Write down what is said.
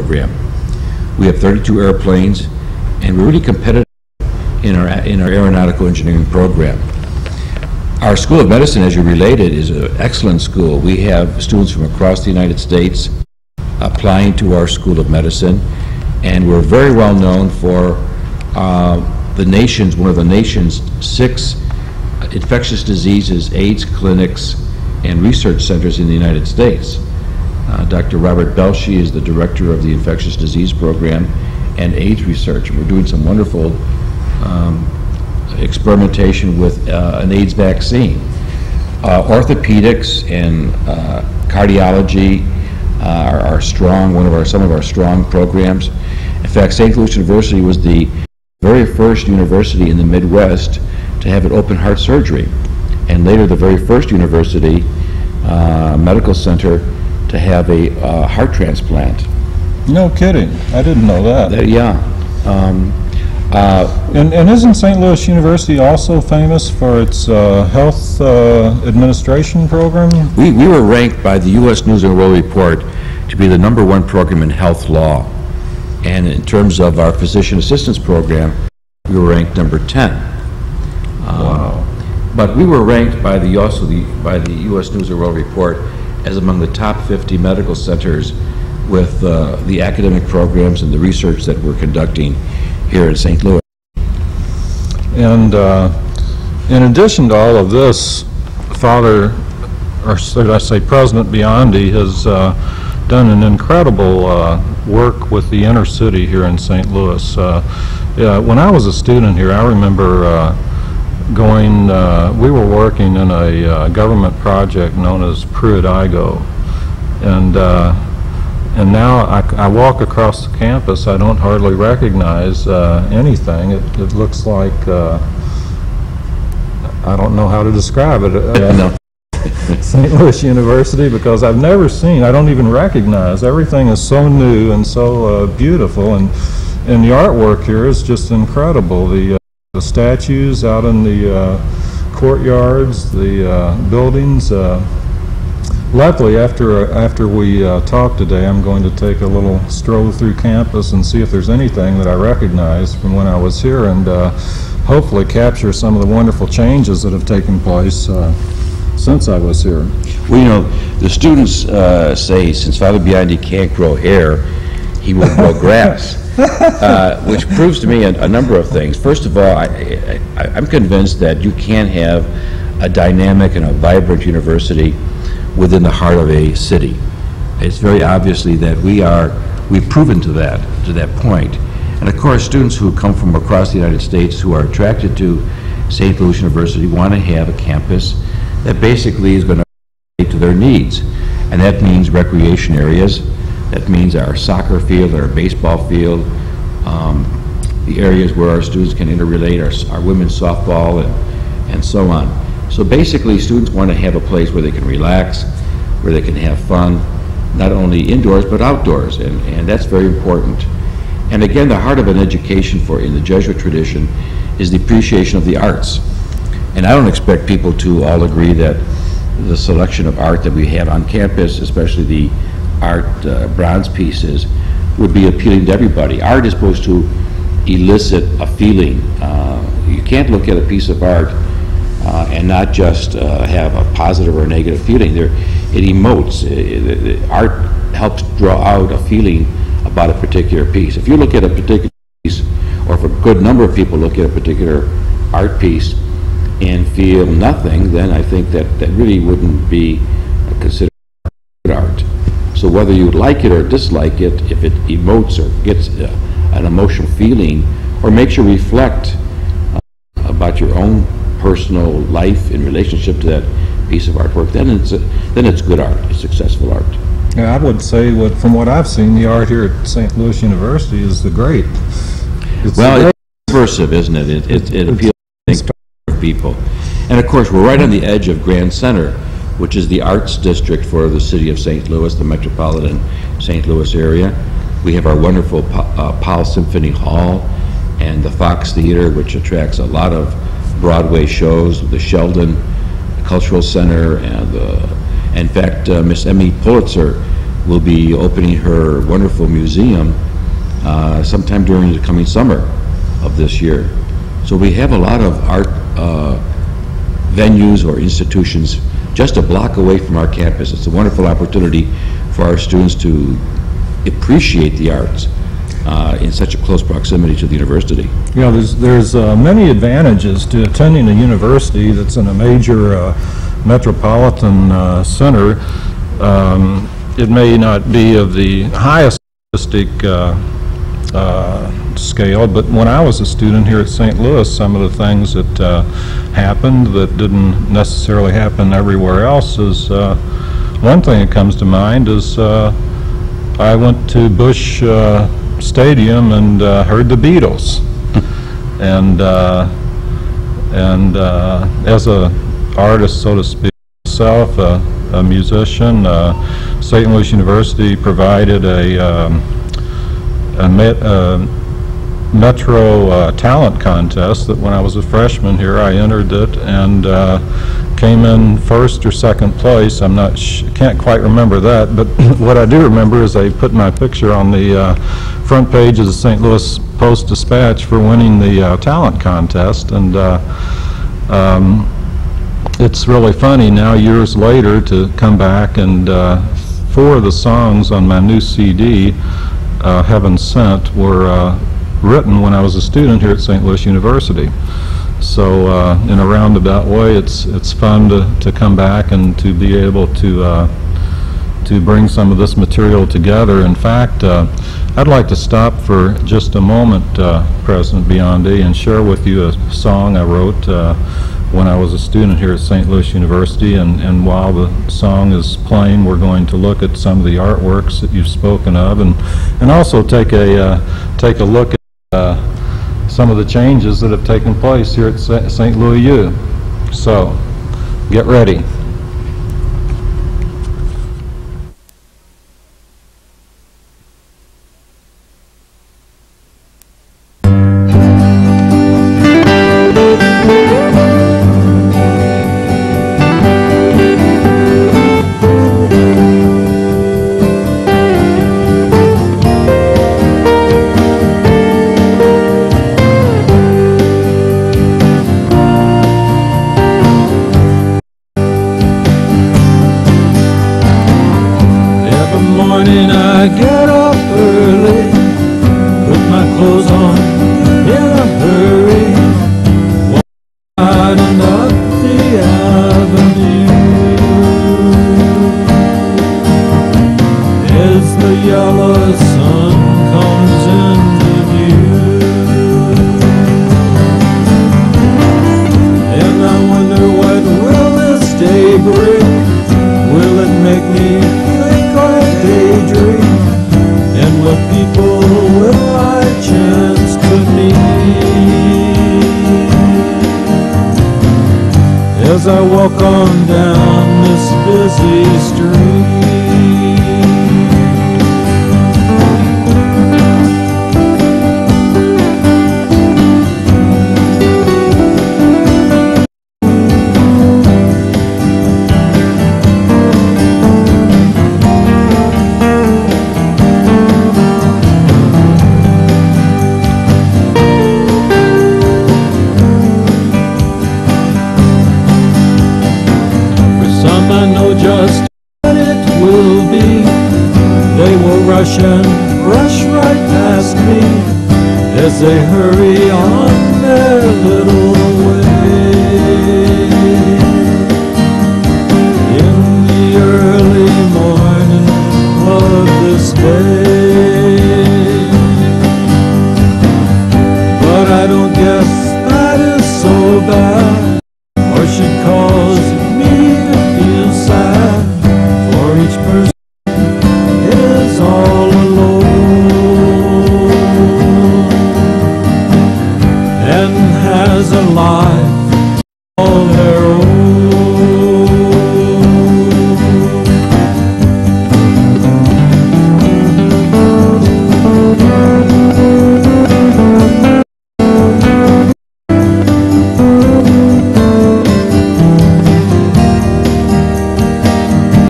program. We have 32 airplanes, and we're really competitive in our aeronautical engineering program. Our School of Medicine, as you related, is an excellent school. We have students from across the United States applying to our School of Medicine, and we're very well known for one of the nation's 6 infectious diseases, AIDS clinics, and research centers in the United States. Dr. Robert Belshie is the director of the infectious disease program and AIDS research. We're doing some wonderful experimentation with an AIDS vaccine. Orthopedics and cardiology are strong, some of our strong programs. In fact, St. Louis University was the very first university in the Midwest to have an open heart surgery, and later the very first university medical center to have a heart transplant. No kidding. I didn't know that. Yeah. And isn't St. Louis University also famous for its health administration program? We were ranked by the U.S. News and World Report to be the #1 program in health law. And in terms of our physician assistance program, we were ranked number 10. Wow. But we were ranked by the U.S. News and World Report as among the top 50 medical centers with the academic programs and the research that we're conducting here in St. Louis. And in addition to all of this, Father, or should I say President Biondi, has done an incredible work with the inner city here in St. Louis. When I was a student here, I remember we were working in a government project known as Pruitt-Igoe, and now I walk across the campus, I don't hardly recognize anything. It looks like, I don't know how to describe it, No. St. Louis University, because I've never seen, I don't even recognize. Everything is so new and so beautiful, and the artwork here is just incredible. The statues out in the courtyards, the buildings. Luckily, after we talk today, I'm going to take a little stroll through campus and see if there's anything that I recognize from when I was here, and hopefully capture some of the wonderful changes that have taken place since I was here. Well, you know, the students say since Father Biondi can't grow hair, he will grow grass, which proves to me a number of things. First of all, I'm convinced that you can have a dynamic and a vibrant university within the heart of a city. It's very obviously that we've proven to that point. And of course, students who come from across the United States who are attracted to St. Louis University want to have a campus that basically is going to relate to their needs. And that means recreation areas, that means our soccer field, our baseball field, the areas where our students can interrelate, our women's softball, and so on. So basically, students want to have a place where they can relax, where they can have fun, not only indoors but outdoors, and that's very important. And again, the heart of an education in the Jesuit tradition is the appreciation of the arts. And I don't expect people to all agree that the selection of art that we have on campus, especially the art bronze pieces, would be appealing to everybody. Art is supposed to elicit a feeling. You can't look at a piece of art and not just have a positive or a negative feeling. It emotes. Art helps draw out a feeling about a particular piece. If you look at a particular piece, or if a good number of people look at a particular art piece and feel nothing, then I think that really wouldn't be considered art. So whether you like it or dislike it, if it emotes or gets an emotional feeling or makes you reflect about your own personal life in relationship to that piece of artwork, then it's good art. It's successful art. Yeah, I would say from what I've seen, the art here at St. Louis University is great. It's subversive, isn't it? It appeals to people. And of course, we're right on the edge of Grand Center, which is the arts district for the city of St. Louis, the metropolitan St. Louis area. We have our wonderful Powell Symphony Hall and the Fox Theater, which attracts a lot of Broadway shows, the Sheldon Cultural Center, and in fact, Miss Emmy Pulitzer will be opening her wonderful museum sometime during the coming summer of this year. So we have a lot of art venues or institutions just a block away from our campus. It's a wonderful opportunity for our students to appreciate the arts in such a close proximity to the university. Yeah, there's many advantages to attending a university that's in a major metropolitan center. It may not be of the highest artistic scale, but when I was a student here at St. Louis, some of the things that happened that didn't necessarily happen everywhere else is, one thing that comes to mind is I went to Busch Stadium and heard the Beatles. and as a artist, so to speak, myself, a musician, St. Louis University provided a Metro talent contest that when I was a freshman here, I entered it and came in first or second place. I'm not can't quite remember that, but what I do remember is they put my picture on the front page of the St. Louis Post-Dispatch for winning the talent contest. And it's really funny now, years later, to come back and 4 of the songs on my new CD, Heaven Sent, were written when I was a student here at St. Louis University. So in a roundabout way, it's fun to come back and to be able to bring some of this material together. In fact, I'd like to stop for just a moment, President Biondi, and share with you a song I wrote when I was a student here at St. Louis University. And while the song is playing, we're going to look at some of the artworks that you've spoken of, and also take a look at some of the changes that have taken place here at St. Louis U. So, get ready. I get up early, put my clothes on in a hurry, walk out and up the avenue. As the yellow sun comes into view, and I wonder what will this day bring. Will it make me think or daydream? And what people will I chance to meet as I walk on down this busy street? I know just what it will be. They will rush and rush right past me as they hurry on their little way. In the early morning of this day,